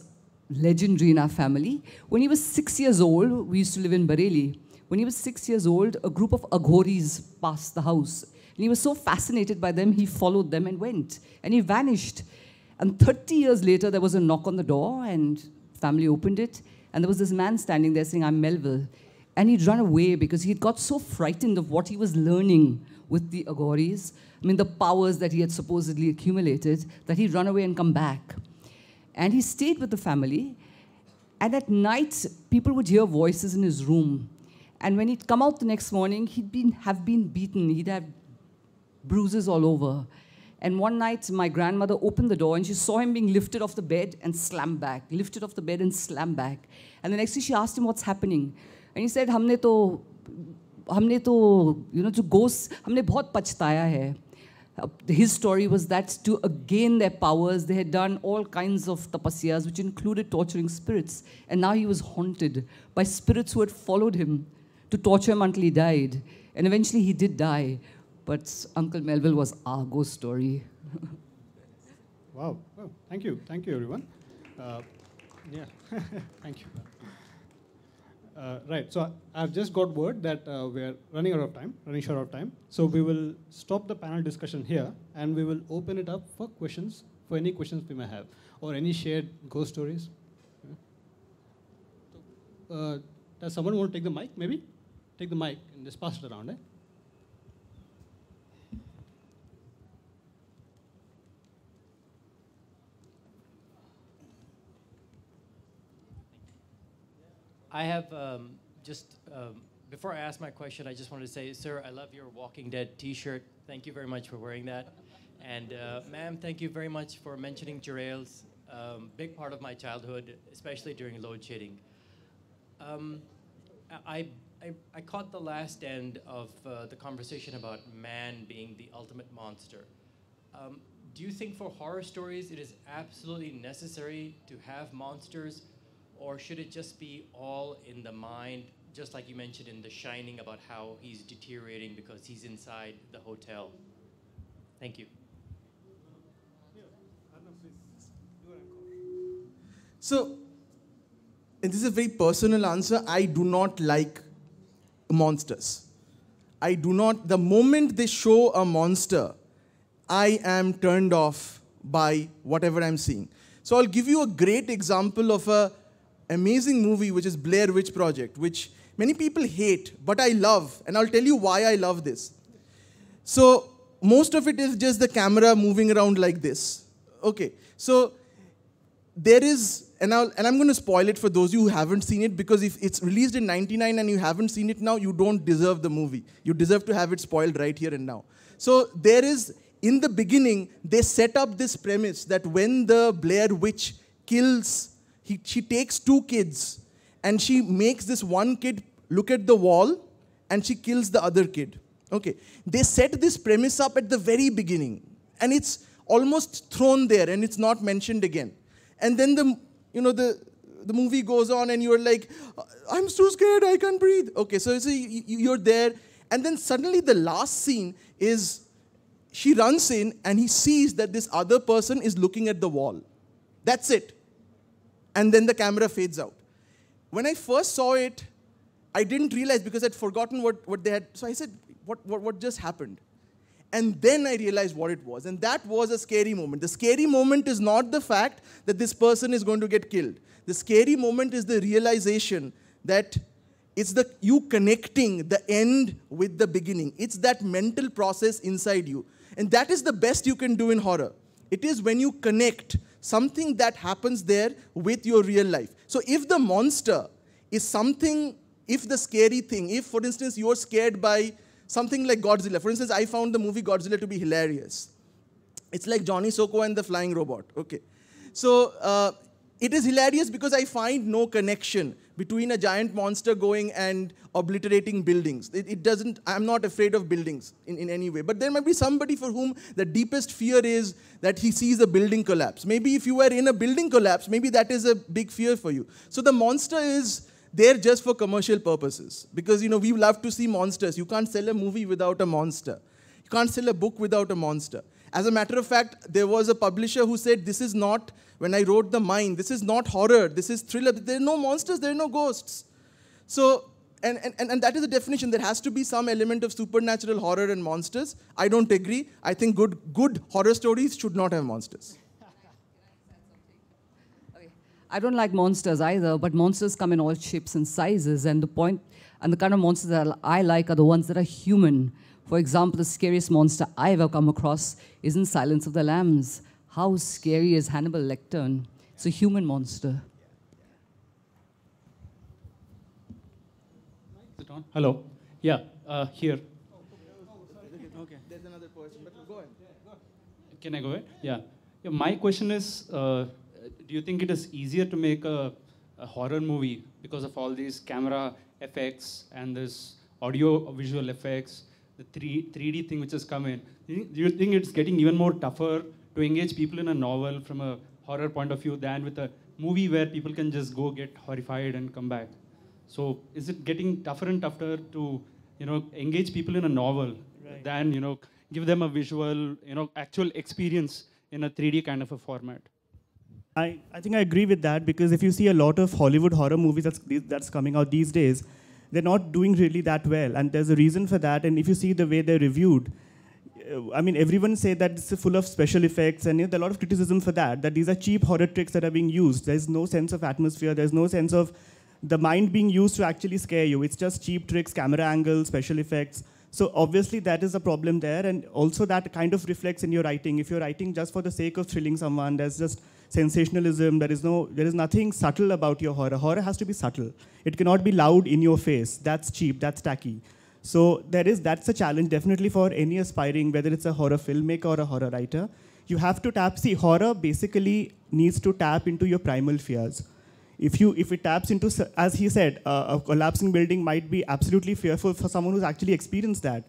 legendary in our family. When he was 6 years old, we used to live in Bareilly. When he was 6 years old, a group of aghoris passed the house. And he was so fascinated by them, he followed them and went. And he vanished. And 30 years later, there was a knock on the door, and family opened it. And there was this man standing there saying, I'm Melville. And he'd run away because he had got so frightened of what he was learning with the aghoris. I mean, the powers that he had supposedly accumulated, that he'd run away and come back. And he stayed with the family. And at night, people would hear voices in his room. And when he'd come out the next morning, he'd have been beaten. He'd have bruises all over. And one night, my grandmother opened the door, and she saw him being lifted off the bed and slammed back. Lifted off the bed and slammed back. And the next day, she asked him what's happening. And he said, हमने तो, जो ghosts, हमने बहुत पछताया है. His story was that to gain their powers, they had done all kinds of tapasyas, which included torturing spirits. And now he was haunted by spirits who had followed him to torture him until he died. And eventually he did die. But Uncle Melville was our ghost story. Wow. Oh, thank you, everyone. Yeah, thank you. Right, so I've just got word that we're running short of time. So we will stop the panel discussion here, and we will open it up for questions, for any questions we may have, or any shared ghost stories. Does someone want to take the mic, maybe? Take the mic and just pass it around, eh? I have before I ask my question, I just wanted to say, sir, I love your Walking Dead t-shirt. Thank you very much for wearing that. And ma'am, thank you very much for mentioning derails. Big part of my childhood, especially during load shedding. I caught the last end of the conversation about man being the ultimate monster. Do you think for horror stories it is absolutely necessary to have monsters? Or should it just be all in the mind, just like you mentioned in The Shining about how he's deteriorating because he's inside the hotel? Thank you. So, and this is a very personal answer. I do not like monsters. I do not, the moment they show a monster, I am turned off by whatever I'm seeing. So I'll give you a great example of a amazing movie, which is Blair Witch Project, which many people hate, but I love, and I'll tell you why I love this. So most of it is just the camera moving around like this. Okay, so there is, and I'm going to spoil it for those of you who haven't seen it, because if it's released in '99 and you haven't seen it now, you don't deserve the movie. You deserve to have it spoiled right here and now. So there is, in the beginning, they set up this premise that when the Blair Witch kills, she takes two kids, and she makes this one kid look at the wall, and she kills the other kid. Okay, they set this premise up at the very beginning, and it's almost thrown there, and it's not mentioned again. And then the movie goes on, and you're like, I'm so scared, I can't breathe. Okay, so you're there, and then suddenly the last scene is she runs in, and he sees that this other person is looking at the wall. That's it. And then the camera fades out. When I first saw it, I didn't realize because I'd forgotten what they had. So I said, what just happened? And then I realized what it was. And that was a scary moment. The scary moment is not the fact that this person is going to get killed. The scary moment is the realization that it's you connecting the end with the beginning. It's that mental process inside you. And that is the best you can do in horror. It is when you connect something that happens there with your real life. So if the monster is something, if the scary thing, if, for instance, you're scared by something like Godzilla. For instance, I found the movie Godzilla to be hilarious. It's like Johnny Sokko and the flying robot. Okay. So it is hilarious because I find no connection between a giant monster going and obliterating buildings. It doesn't, I'm not afraid of buildings in any way. But there might be somebody for whom the deepest fear is that he sees a building collapse. Maybe if you were in a building collapse, maybe that is a big fear for you. So the monster is they're just for commercial purposes. Because, we love to see monsters. You can't sell a movie without a monster. You can't sell a book without a monster. As a matter of fact, there was a publisher who said, this is not, when I wrote The Mind, this is not horror, this is thriller. There are no monsters, there are no ghosts. So, and that is the definition. There has to be some element of supernatural horror and monsters. I don't agree. I think good horror stories should not have monsters. I don't like monsters either, but monsters come in all shapes and sizes, and the kind of monsters that I like are the ones that are human. For example, the scariest monster I ever come across is in Silence of the Lambs. How scary is Hannibal Lecter? It's a human monster. Is it on? Hello. Yeah, here. Okay. There's another person, but go ahead. Can I go ahead? Yeah. My question is, do you think it is easier to make a horror movie because of all these camera effects and this audio visual effects, the 3D thing which has come in? Do you think it's getting even more tougher to engage people in a novel from a horror point of view than with a movie where people can just go get horrified and come back? So is it getting tougher and tougher to engage people in a novel than give them a visual, actual experience in a 3D kind of a format? I think I agree with that, because if you see a lot of Hollywood horror movies that's coming out these days, they're not doing really that well. And there's a reason for that. And if you see the way they're reviewed, everyone say that it's full of special effects, and there's a lot of criticism for that these are cheap horror tricks that are being used. There's no sense of atmosphere. There's no sense of the mind being used to actually scare you. It's just cheap tricks, camera angles, special effects. So obviously that is a problem there, and also that kind of reflects in your writing. If you're writing just for the sake of thrilling someone, there's just sensationalism. There is nothing subtle about your horror. Horror has to be subtle. It cannot be loud in your face. That's cheap. That's tacky. So that's a challenge definitely for any aspiring, whether it's a horror filmmaker or a horror writer. You have to horror basically needs to tap into your primal fears. If it taps into, as he said, a collapsing building might be absolutely fearful for someone who's actually experienced that.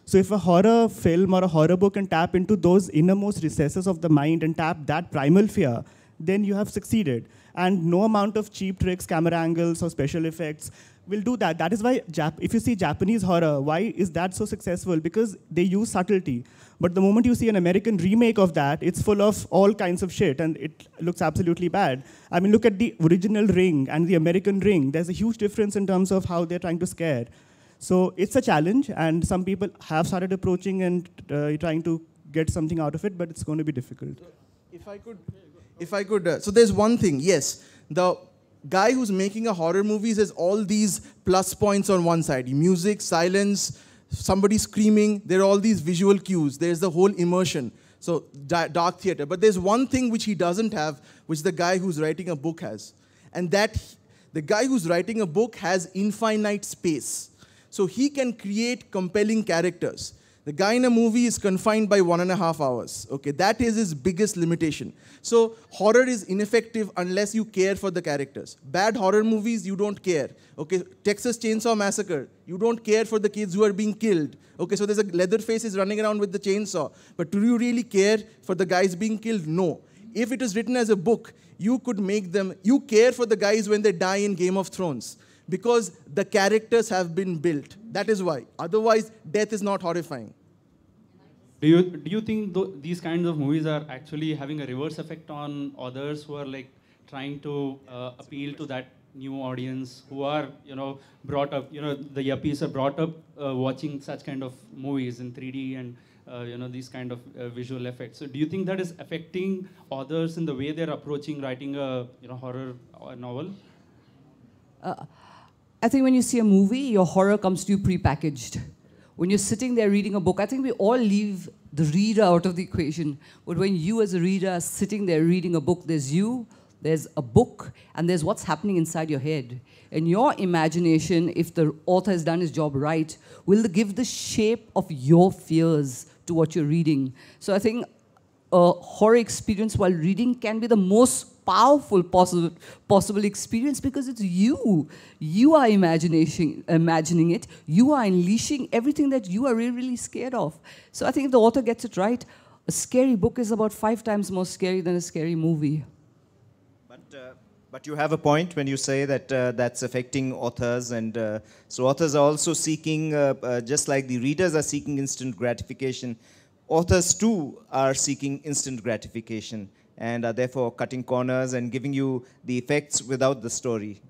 So if a horror film or a horror book can tap into those innermost recesses of the mind and tap that primal fear, then you have succeeded. And no amount of cheap tricks, camera angles, or special effects will do that. That is why, if you see Japanese horror, why is that so successful? Because they use subtlety. But the moment you see an American remake of that, it's full of all kinds of shit, and it looks absolutely bad. Look at the original Ring and the American Ring. There's a huge difference in terms of how they're trying to scare. So it's a challenge, and some people have started approaching and trying to get something out of it, but it's going to be difficult. If I could, so there's one thing, yes, the guy who's making a horror movie has all these plus points on one side. Music, silence, somebody screaming, there are all these visual cues. There's the whole immersion. So dark theater. But there's one thing which he doesn't have, which the guy who's writing a book has. And that the guy who's writing a book has infinite space. So he can create compelling characters. The guy in a movie is confined by 1.5 hours. Okay, that is his biggest limitation. So horror is ineffective unless you care for the characters. Bad horror movies, you don't care. Okay, Texas Chainsaw Massacre, you don't care for the kids who are being killed. Okay, so there's a Leatherface is running around with the chainsaw. But do you really care for the guys being killed? No. If it is written as a book, you could make them, you care for the guys when they die in Game of Thrones. Because the characters have been built. That is why. Otherwise, death is not horrifying. Do you think these kinds of movies are actually having a reverse effect on others who are trying to appeal to that new audience who are brought up, the yuppies are brought up watching such kind of movies in 3D and these kind of visual effects. So do you think that is affecting authors in the way they're approaching writing a horror novel? I think when you see a movie, your horror comes to you prepackaged. When you're sitting there reading a book, I think we all leave the reader out of the equation. But when you as a reader are sitting there reading a book, there's you, there's a book, and there's what's happening inside your head. And your imagination, if the author has done his job right, will give the shape of your fears to what you're reading. So I think a horror experience while reading can be the most powerful possible experience because it's you. You are imagining it. You are unleashing everything that you are really, really scared of. So I think if the author gets it right, a scary book is about 5 times more scary than a scary movie. But But you have a point when you say that that's affecting authors, and so authors are also seeking, just like the readers are seeking instant gratification, authors too are seeking instant gratification and are therefore cutting corners and giving you the effects without the story.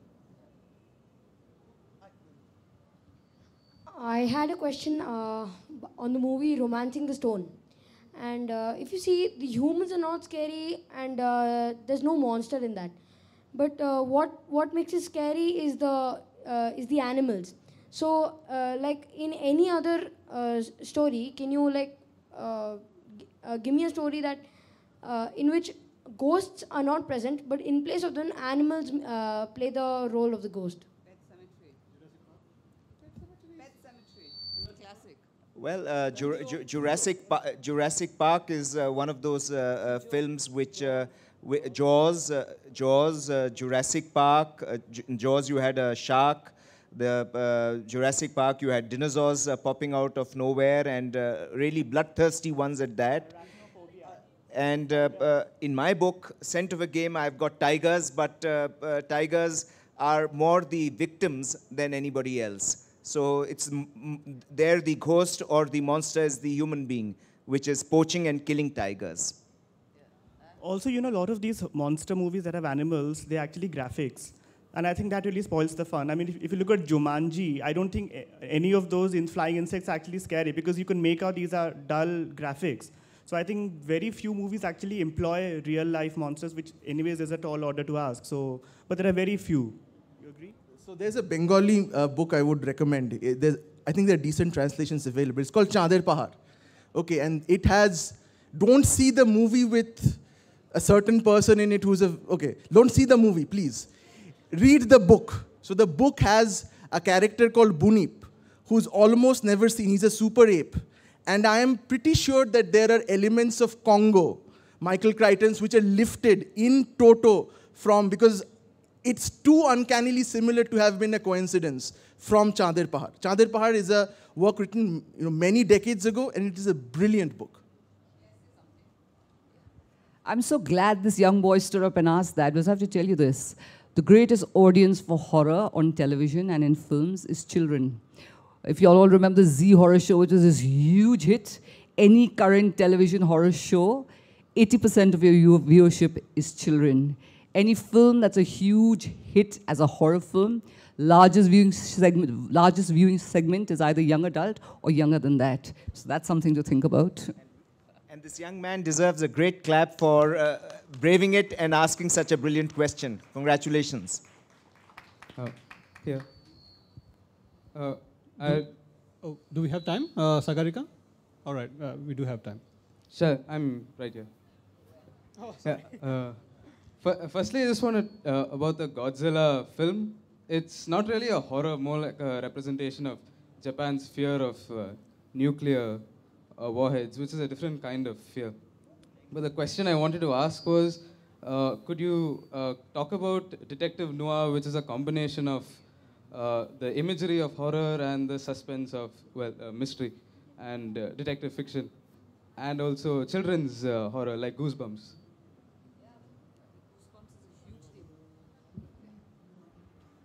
I had a question on the movie Romancing the Stone. And if you see, the humans are not scary, and there's no monster in that. But what makes it scary is the animals. So, like in any other story, can you give me a story that in which ghosts are not present, but in place of them, animals play the role of the ghost? Well, Jurassic Park is one of those films which Jaws, Jurassic Park. Jaws, you had a shark. The Jurassic Park, you had dinosaurs popping out of nowhere, and really bloodthirsty ones at that. And in my book, Scent of a Game, I've got tigers, but tigers are more the victims than anybody else. So it's there the ghost or the monster is the human being, which is poaching and killing tigers. Also, you know, a lot of these monster movies that have animals, they're actually graphics. And I think that really spoils the fun. I mean, if you look at Jumanji, I don't think any of those flying insects are actually scary, because you can make out these are dull graphics. So I think very few movies actually employ real-life monsters, which anyways is a tall order to ask. So, but there are very few. You agree? So there's a Bengali book I would recommend. I think there are decent translations available. It's called Chander Pahar. Okay, and it has, don't see the movie with a certain person in it who's okay, don't see the movie, please. Read the book. So the book has a character called Bunip, who's almost never seen. He's a super ape. And I am pretty sure that there are elements of Congo, Michael Crichton's, which are lifted in toto from, because it's too uncannily similar to have been a coincidence, from Chander Pahar. Chander Pahar is a work written many decades ago, and it is a brilliant book. I'm so glad this young boy stood up and asked that, because I have to tell you this. The greatest audience for horror on television and in films is children. If you all remember the Zee Horror show, which was this huge hit, any current television horror show, 80% of your viewership is children. Any film that's a huge hit as a horror film, largest viewing segment is either young adult or younger than that. So that's something to think about. And this young man deserves a great clap for braving it and asking such a brilliant question. Congratulations. Here. Do we have time, Sagarika? All right, we do have time. Sure, I'm right here. Oh, sorry. Yeah, firstly, I just want to, about the Godzilla film. It's not really a horror, more like a representation of Japan's fear of nuclear warheads, which is a different kind of fear. But the question I wanted to ask was, could you talk about Detective Noir, which is a combination of the imagery of horror and the suspense of, well, mystery and detective fiction, and also children's horror like Goosebumps?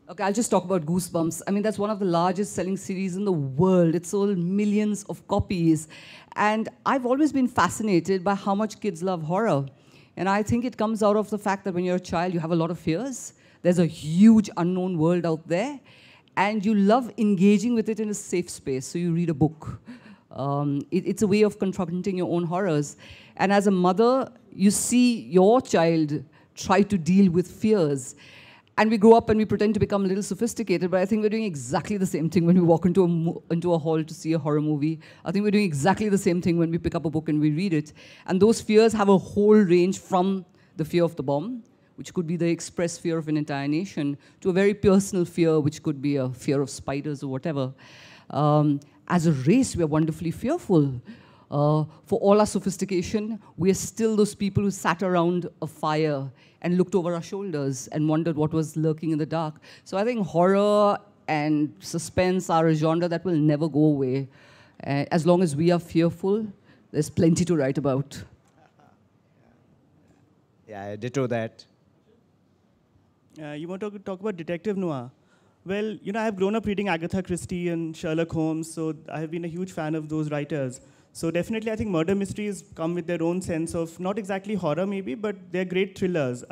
Okay, I'll just talk about Goosebumps. I mean, that's one of the largest selling series in the world. It sold millions of copies. And I've always been fascinated by how much kids love horror. And I think it comes out of the fact that when you're a child, you have a lot of fears. There's a huge unknown world out there. And you love engaging with it in a safe space. So you read a book. It's a way of confronting your own horrors. And as a mother, you see your child try to deal with fears. And we grow up and we pretend to become a little sophisticated, but I think we're doing exactly the same thing when we walk into a hall to see a horror movie. I think we're doing exactly the same thing when we pick up a book and we read it. And those fears have a whole range from the fear of the bomb, which could be the express fear of an entire nation, to a very personal fear, which could be a fear of spiders or whatever. As a race, we're wonderfully fearful. For all our sophistication, we are still those people who sat around a fire and looked over our shoulders and wondered what was lurking in the dark. So I think horror and suspense are a genre that will never go away. As long as we are fearful, there's plenty to write about. Yeah, I ditto that. You want to talk about detective noir? Well, you know, I have grown up reading Agatha Christie and Sherlock Holmes, so I have been a huge fan of those writers. So definitely, I think murder mysteries come with their own sense of not exactly horror, maybe, but they're great thrillers.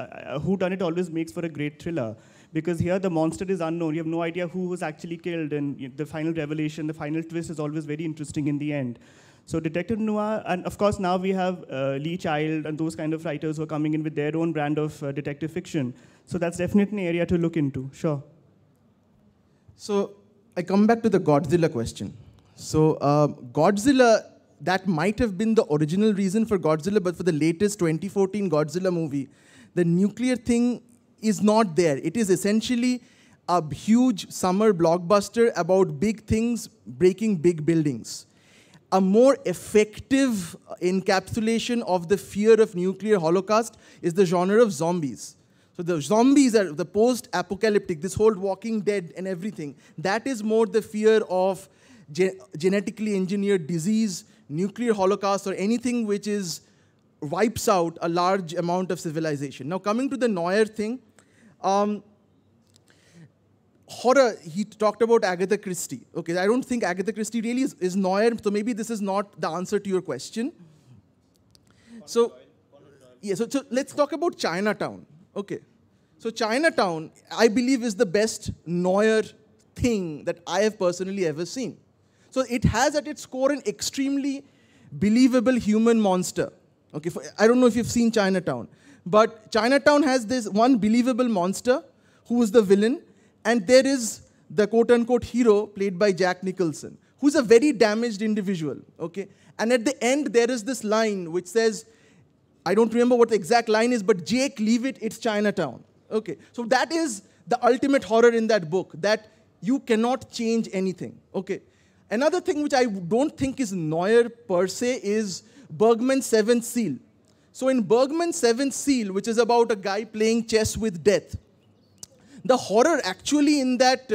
Who Done It always makes for a great thriller, because here the monster is unknown. You have no idea who was actually killed, and the final revelation, the final twist is always very interesting in the end. So detective noir, and of course now we have Lee Child and those kind of writers who are coming in with their own brand of detective fiction. So that's definitely an area to look into, sure. So I come back to the Godzilla question. So Godzilla, that might have been the original reason for Godzilla, but for the latest 2014 Godzilla movie, the nuclear thing is not there. It is essentially a huge summer blockbuster about big things breaking big buildings. A more effective encapsulation of the fear of nuclear holocaust is the genre of zombies. So the zombies are the post-apocalyptic, this whole Walking Dead and everything. That is more the fear of genetically engineered disease, nuclear holocaust, or anything which wipes out a large amount of civilization. Now coming to the Noir thing, horror, he talked about Agatha Christie. Okay, I don't think Agatha Christie really is Noir, so maybe this is not the answer to your question. So, yeah, so let's talk about Chinatown. Okay, so Chinatown, I believe, is the best Noir thing that I have personally ever seen. So it has at its core an extremely believable human monster. Okay, I don't know if you've seen Chinatown, but Chinatown has this one believable monster who is the villain, and there is the quote-unquote hero played by Jack Nicholson, who's a very damaged individual, okay? And at the end, there is this line which says, I don't remember what the exact line is, but Jake, leave it, it's Chinatown, okay? So that is the ultimate horror in that book, that you cannot change anything, okay? Another thing which I don't think is Noir per se is Bergman's Seventh Seal. So in Bergman's Seventh Seal, which is about a guy playing chess with death, the horror actually in that,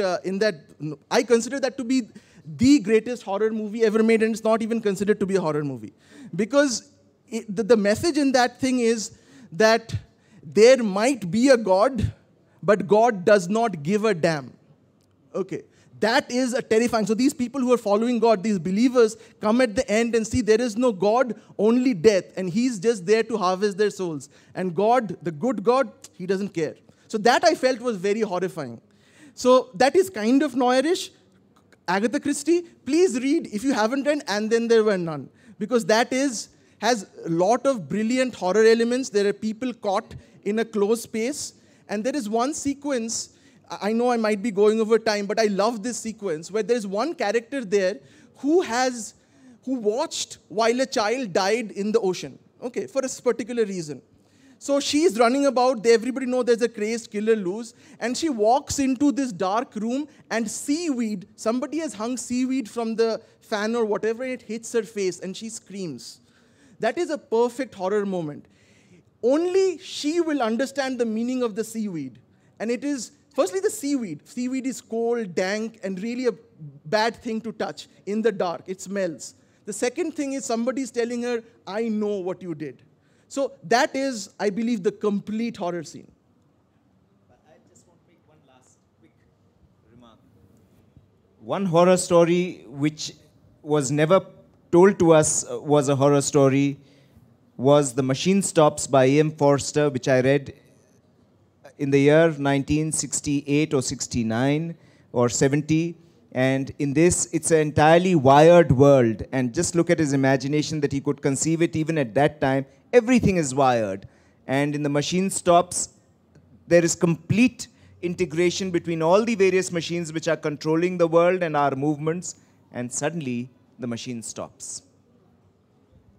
I consider that to be the greatest horror movie ever made, and it's not even considered to be a horror movie. Because the message in that thing is that there might be a God, but God does not give a damn. Okay, that is a terrifying. So these people who are following God, these believers, come at the end and see there is no God, only death, and He's just there to harvest their souls. And God, the good God, He doesn't care. So that I felt was very horrifying. So that is kind of Noirish. Agatha Christie, please read if you haven't read And Then There Were None, because that has a lot of brilliant horror elements. There are people caught in a closed space, and there is one sequence, I know I might be going over time, but I love this sequence, where there's one character there who watched while a child died in the ocean, okay, for a particular reason. So she's running about, everybody knows there's a crazed killer loose, and she walks into this dark room, and seaweed, somebody has hung seaweed from the fan or whatever, it hits her face, and she screams. That is a perfect horror moment. Only she will understand the meaning of the seaweed. And it is, firstly, the seaweed. Seaweed is cold, dank, and really a bad thing to touch in the dark. It smells. The second thing is somebody's telling her, I know what you did. So that is, I believe, the complete horror scene. I just want to make one last quick remark. One horror story which was never told to us was a horror story was The Machine Stops by E.M. Forster, which I read in the year 1968 or 69 or 70. And in this, it's an entirely wired world. And just look at his imagination that he could conceive it even at that time. Everything is wired. And in The Machine Stops, there is complete integration between all the various machines which are controlling the world and our movements. And suddenly, the machine stops.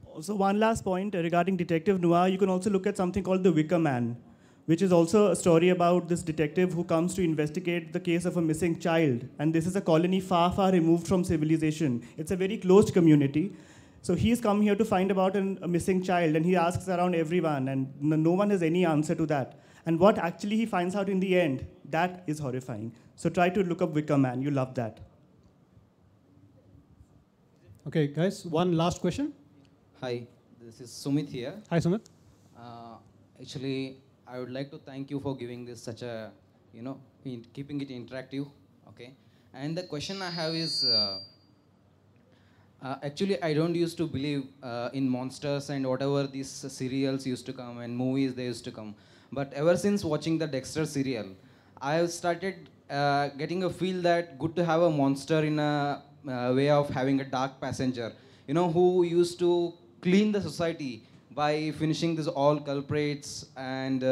Also, one last point regarding detective noir, you can also look at something called The Wicker Man, which is also a story about this detective who comes to investigate the case of a missing child. And this is a colony far, far removed from civilization. It's a very closed community. So he's come here to find about a missing child, and he asks around everyone, and no one has any answer to that. And what actually he finds out in the end, that is horrifying. So try to look up Wicker Man. You love that. Okay, guys, one last question. Hi, this is Sumit here. Hi, Sumit. Actually, I would like to thank you for giving this such a, keeping it interactive. Okay. And the question I have is, actually, I don't used to believe in monsters and whatever these serials used to come and movies they used to come. But ever since watching the Dexter serial, I have started getting a feel that good to have a monster in a way of having a dark passenger, who used to clean the society by finishing this all culprits and,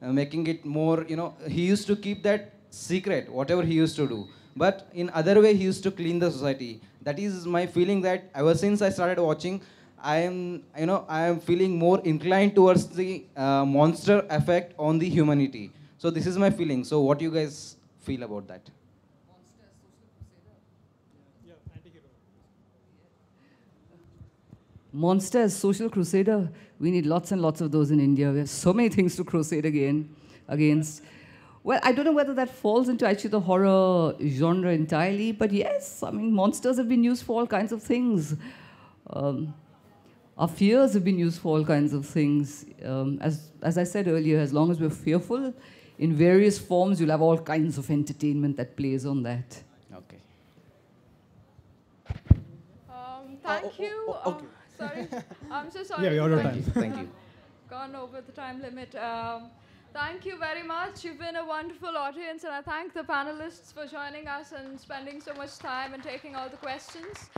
making it more, he used to keep that secret, whatever he used to do. But in other way, he used to clean the society. That is my feeling that ever since I started watching, I am feeling more inclined towards the monster effect on the humanity. So this is my feeling. So what do you guys feel about that? Monster as social crusader. We need lots and lots of those in India. We have so many things to crusade against. Well, I don't know whether that falls into actually the horror genre entirely, but yes, I mean, monsters have been used for all kinds of things. Our fears have been used for all kinds of things. As I said earlier, as long as we're fearful, in various forms, you'll have all kinds of entertainment that plays on that. Okay. Thank you. Okay. Sorry, I'm so sorry. Yeah, we're out of time. Thank you. Gone over the time limit. Thank you very much. You've been a wonderful audience, and I thank the panelists for joining us and spending so much time and taking all the questions.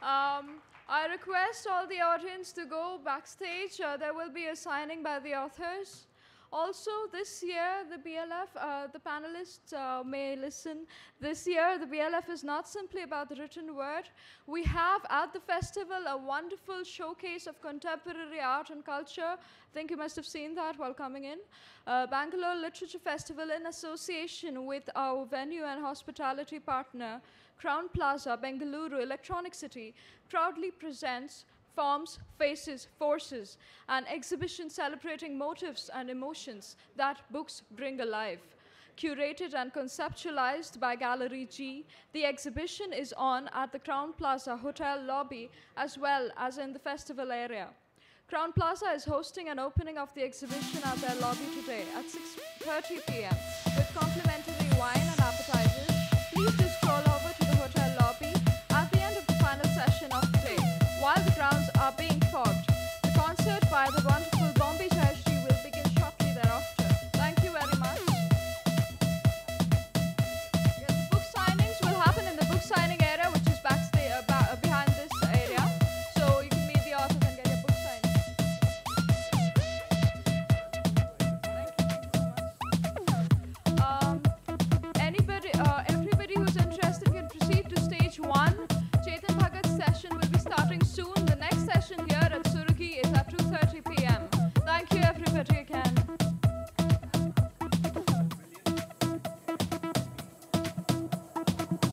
I request all the audience to go backstage. There will be a signing by the authors. Also, this year, the BLF, the panelists may listen. This year, the BLF is not simply about the written word. We have at the festival a wonderful showcase of contemporary art and culture. I think you must have seen that while coming in. Bangalore Literature Festival, in association with our venue and hospitality partner, Crown Plaza, Bengaluru, Electronic City, proudly presents Forms, Faces, Forces, an exhibition celebrating motives and emotions that books bring alive. Curated and conceptualized by Gallery G, the exhibition is on at the Crown Plaza Hotel lobby as well as in the festival area. Crown Plaza is hosting an opening of the exhibition at their lobby today at 6:30 p.m. with complimentary